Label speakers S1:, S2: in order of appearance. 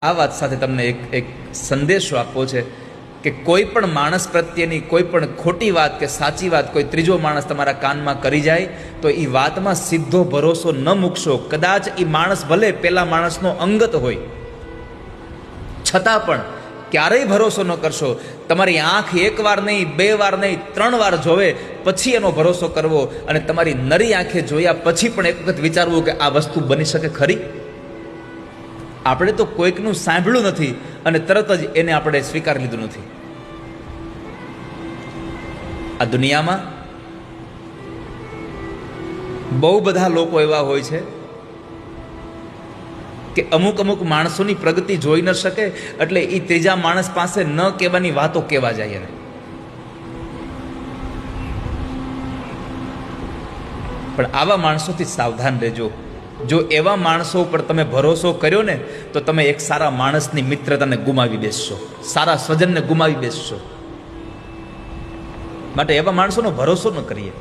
S1: આ વાત સાથે તમને એક સંદેશો આપવો છે કે કોઈ પણ માણસ પ્રત્યેની કોઈ પણ ખોટી વાત કે સાચી વાત કોઈ ત્રીજો માણસ તમારા કાનમાં કરી જાય તો એ વાતમાં સીધો ભરોસો ન મૂકશો. કદાચ એ માણસ ભલે પેલા માણસનો અંગત હોય છતાં પણ ક્યારેય ભરોસો ન કરશો. તમારી આંખ એક વાર નહીં, બે વાર નહીં, 3 વાર જોવે પછી એનો ભરોસો કરવો, અને તમારી નરી આંખે જોયા પછી પણ એક વખત વિચારવું કે આ વસ્તુ બની શકે ખરી. આપણે તો કોઈકનું સાંભળ્યું નથી અને તરત જ એને આપણે સ્વીકારી લીધું નથી. આ દુનિયામાં બહુ બધા લોકો એવા હોય છે કે અમુક માણસોની પ્રગતિ જોઈ ન શકે એટલે એ ત્રીજા માણસ પાસે ન કહેવાની વાતો કહેવા જાય એને. પણ આવા માણસોથી સાવધાન રહેજો. જો એવા માણસો ઉપર તમે ભરોસો કર્યો ને તો તમે એક સારા માણસની મિત્રતાને ગુમાવી બેસશો, સારા સ્વજનને ગુમાવી બેસશો. માટે એવા માણસોનો ભરોસો ન કરીએ.